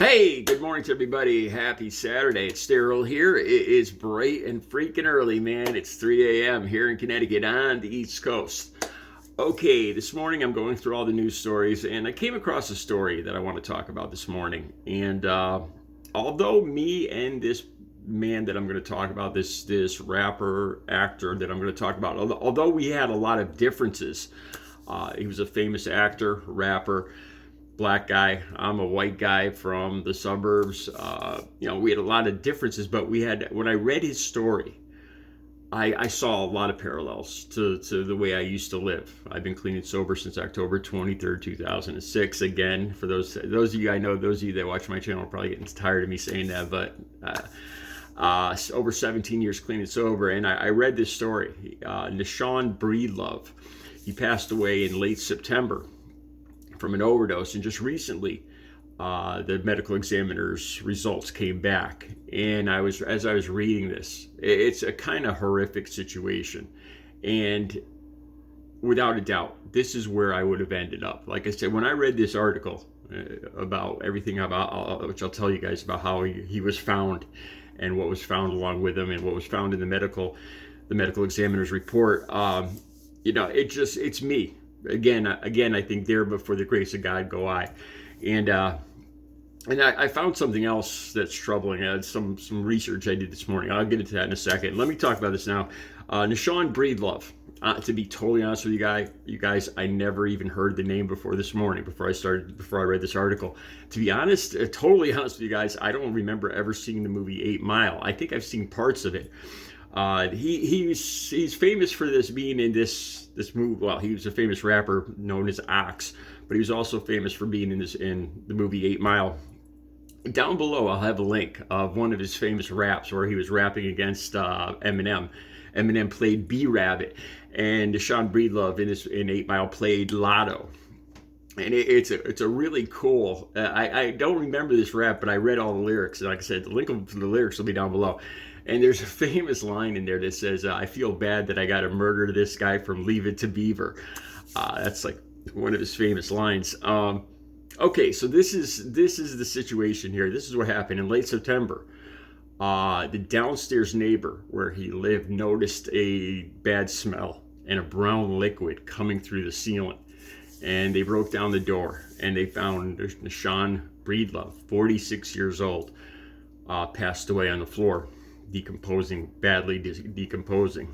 Hey, good morning to everybody. Happy Saturday. It's Daryl here. It is bright and freaking early, man. It's 3 a.m. here in Connecticut on the East Coast. Okay, this morning I'm going through all the news stories and I came across a story that I want to talk about this morning. And although me and this man that I'm going to talk about, this rapper, actor that I'm going to talk about, although we had a lot of differences, he was a famous actor, rapper, black guy. I'm a white guy from the suburbs. We had a lot of differences, but when I read his story, I saw a lot of parallels to the way I used to live. I've been clean and sober since October 23rd, 2006. Again, for those of you I know, those of you that watch my channel are probably getting tired of me saying that, but over 17 years clean and sober. And I read this story. Nashawn Breedlove, he passed away in late September from an overdose, and just recently the medical examiner's results came back, and as I was reading this, it's a kind of horrific situation, and without a doubt this is where I would have ended up. Like I said, when I read this article about everything about, which I'll tell you guys about how he was found and what was found along with him and what was found in the medical examiner's report, it's me. Again, I think there, but for the grace of God go I. And I found something else that's troubling. I had some research I did this morning. I'll get into that in a second. Let me talk about this now. Nashawn Breedlove. To be totally honest with you guys, I never even heard the name before this morning, before I read this article. To be honest, totally honest with you guys, I don't remember ever seeing the movie 8 Mile. I think I've seen parts of it. He's famous for being in this movie. Well, he was a famous rapper known as Ox, but he was also famous for being in the movie 8 Mile. Down below, I'll have a link of one of his famous raps where he was rapping against Eminem. Eminem played B Rabbit, and Nashawn Breedlove in 8 Mile played Lotto. And it's a really cool. I don't remember this rap, but I read all the lyrics. And like I said, the link to the lyrics will be down below. And there's a famous line in there that says, "I feel bad that I got to murder this guy from Leave It to Beaver." That's like one of his famous lines. Okay, so this is the situation here. This is what happened in late September. The downstairs neighbor where he lived noticed a bad smell and a brown liquid coming through the ceiling. And they broke down the door and they found Nashawn Breedlove, 46 years old, passed away on the floor, badly decomposing.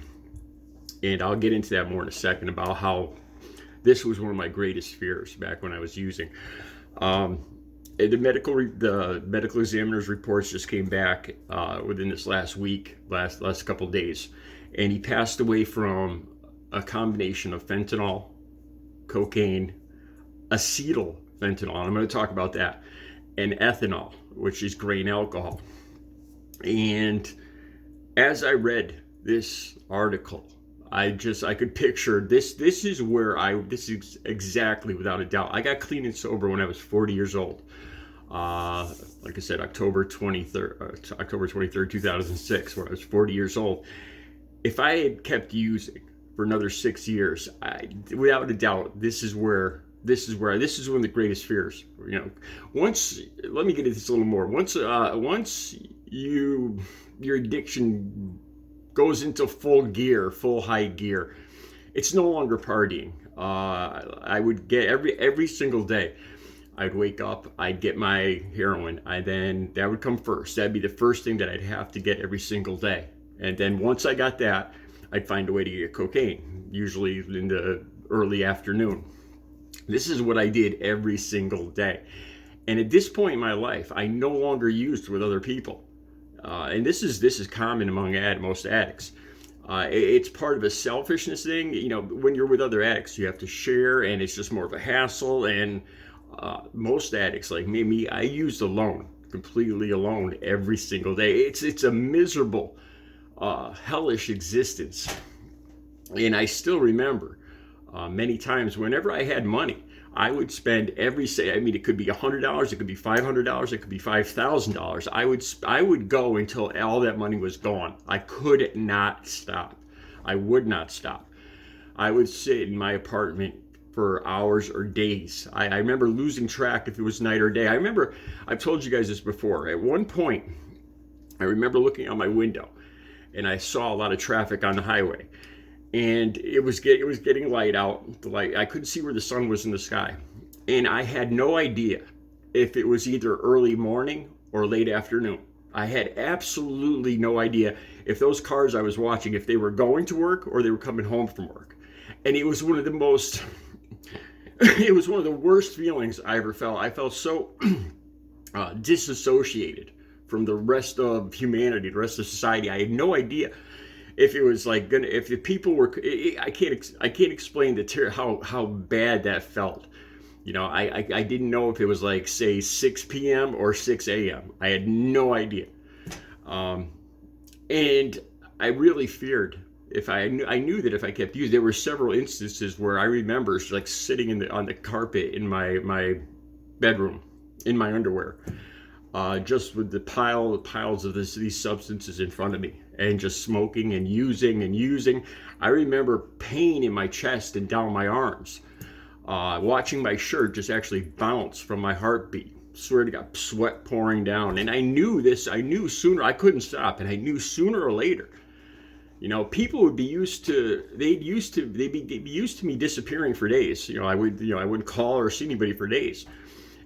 And I'll get into that more in a second about how this was one of my greatest fears back when I was using. The medical examiner's reports just came back within this last couple days, and he passed away from a combination of fentanyl, cocaine, acetyl fentanyl, and I'm going to talk about that, and ethanol, which is grain alcohol. And as I read this article, I could picture this. This is exactly, without a doubt. I got clean and sober when I was 40 years old. Like I said, October 23rd, 2006, when I was 40 years old. If I had kept using for another 6 years, without a doubt, this is one of the greatest fears. Let me get into this a little more. Once your addiction goes into full high gear, it's no longer partying. I would get every single day. I'd wake up, I'd get my heroin, that would come first. That'd be the first thing that I'd have to get every single day. And then once I got that, I'd find a way to get cocaine, usually in the early afternoon. This is what I did every single day. And at this point in my life, I no longer used with other people. And this is common among most addicts. It's part of a selfishness thing. When you're with other addicts, you have to share, and it's just more of a hassle. And most addicts, like me, I used alone, completely alone, every single day. It's a miserable, hellish existence. And I still remember many times whenever I had money, I would spend it could be $100, it could be $500, it could be $5,000. I would go until all that money was gone. I could not stop. I would not stop. I would sit in my apartment for hours or days. I remember losing track if it was night or day. I remember, I've told you guys this before. At one point, I remember looking out my window and I saw a lot of traffic on the highway. And it was getting light out. The light, I couldn't see where the sun was in the sky. And I had no idea if it was either early morning or late afternoon. I had absolutely no idea if those cars I was watching, if they were going to work or they were coming home from work. And it was one of the most, it was one of the worst feelings I ever felt. I felt so disassociated from the rest of humanity, the rest of society. I had no idea if it was like gonna, if the people were, I can't explain how bad that felt. You know, I didn't know if it was like, say, 6 p.m. or 6 a.m. I had no idea. And I really feared if I knew that if I kept using, there were several instances where I remember like sitting on the carpet in my bedroom in my underwear, just with the piles of these substances in front of me, and just smoking and using. I remember pain in my chest and down my arms. Watching my shirt just actually bounce from my heartbeat. Swear to God, sweat pouring down. And I knew sooner, I couldn't stop, and I knew sooner or later, you know, people would be used to me disappearing for days. You know, I wouldn't call or see anybody for days.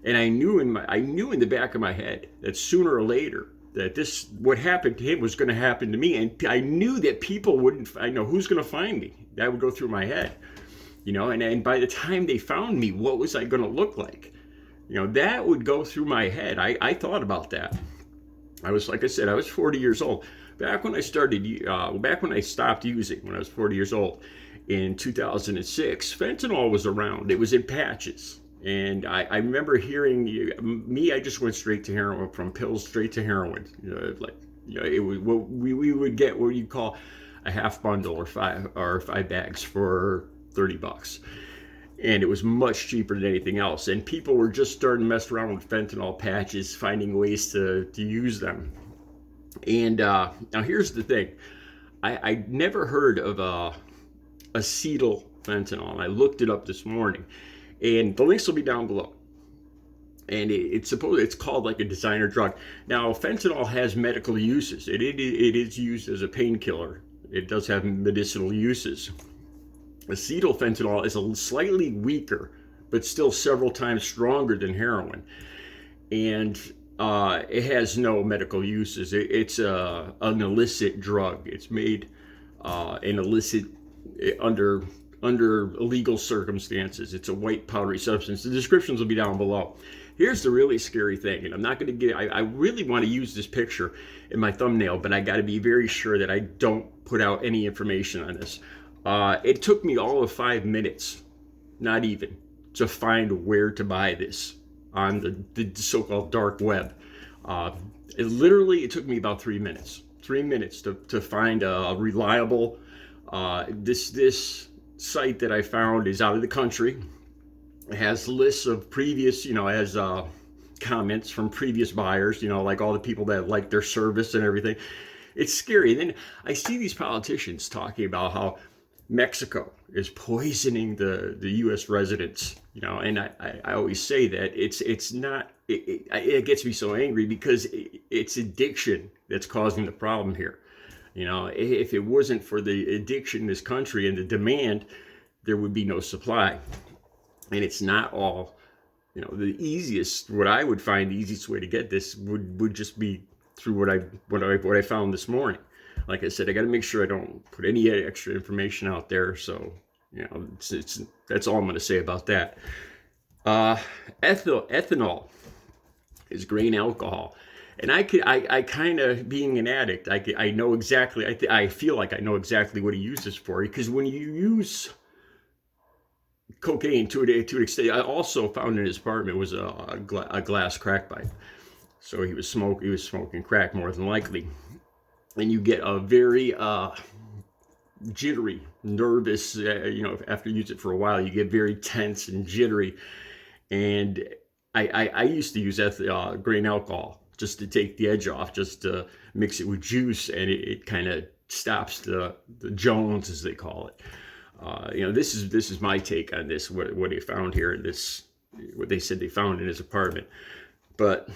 And I knew in the back of my head that sooner or later that what happened to him was going to happen to me. And I knew that people I know who's going to find me. That would go through my head. You know, and by the time they found me, what was I going to look like? You know, that would go through my head. I thought about that. Like I said, I was 40 years old. Back when I stopped using, when I was 40 years old, in 2006, fentanyl was around. It was in patches. And I remember hearing, I just went straight to heroin, from pills straight to heroin. It was what we would get what you call a half bundle or five bags for $30, and it was much cheaper than anything else. And people were just starting to mess around with fentanyl patches, finding ways to use them. And now here's the thing: I never heard of acetyl fentanyl, and I looked it up this morning, and the links will be down below. And it's called like a designer drug. Now, fentanyl has medical uses. It is used as a painkiller. It does have medicinal uses. Acetyl fentanyl is a slightly weaker, but still several times stronger than heroin, and it has no medical uses. It's an illicit drug. It's made an illicit under illegal circumstances. It's a white powdery substance. The descriptions will be down below. Here's the really scary thing, and I'm not going to I really want to use this picture in my thumbnail, but I got to be very sure that I don't put out any information on this. It took me all of 5 minutes, not even, to find where to buy this on the so-called dark web. It took me about 3 minutes. 3 minutes to find a reliable. This site that I found is out of the country. It has lists of previous, has comments from previous buyers, like all the people that like their service and everything. It's scary. And then I see these politicians talking about how Mexico is poisoning the U.S. residents, and I always say that it's not. It gets me so angry because it's addiction that's causing the problem here. If it wasn't for the addiction in this country and the demand, there would be no supply. And it's not all, what I would find the easiest way to get this would just be through what I found this morning. Like I said, I got to make sure I don't put any extra information out there. So, that's all I'm going to say about that. Ethanol is grain alcohol. And I kind of, being an addict, I know exactly, I feel like I know exactly what he uses for. Because when you use cocaine to an extent, I also found in his apartment was a glass crack pipe. So he was smoking crack more than likely. And you get a very jittery, nervous, after you use it for a while, you get very tense and jittery. And I used to use grain alcohol just to take the edge off, just to mix it with juice, and it kind of stops the Jones, as they call it. This is my take on this. What they found here in this, what they said they found in his apartment, but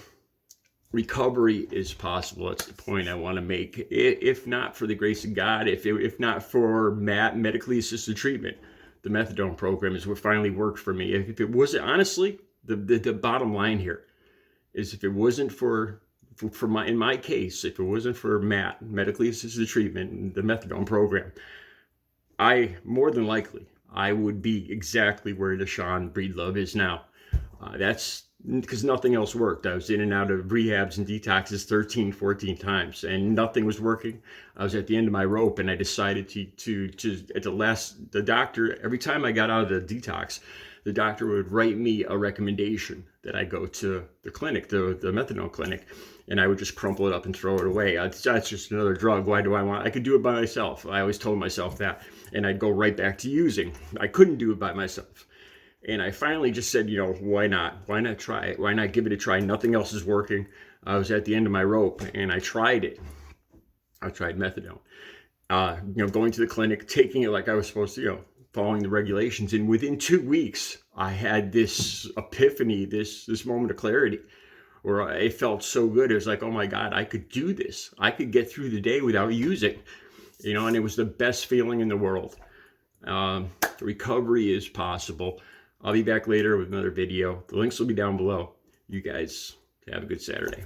recovery is possible. That's the point I want to make. If not for the grace of God, if not for medically assisted treatment, the methadone program is what finally worked for me. If it wasn't, honestly, the bottom line here is, if it wasn't for in my case, if it wasn't for medically assisted treatment, the methadone program, more than likely I would be exactly where Nashawn Breedlove is now. That's because nothing else worked. I was in and out of rehabs and detoxes 13, 14 times, and nothing was working. I was at the end of my rope, and I decided to the doctor, every time I got out of the detox, the doctor would write me a recommendation that I go to the clinic, the methadone clinic, and I would just crumple it up and throw it away. That's just another drug. Why do I want? I could do it by myself. I always told myself that, and I'd go right back to using. I couldn't do it by myself. And I finally just said, why not? Why not try it? Why not give it a try? Nothing else is working. I was at the end of my rope, and I tried it. I tried methadone. Going to the clinic, taking it like I was supposed to, following the regulations. And within 2 weeks, I had this epiphany, this moment of clarity, where it felt so good. It was like, oh my God, I could do this. I could get through the day without using, and it was the best feeling in the world. Recovery is possible. I'll be back later with another video. The links will be down below. You guys have a good Saturday.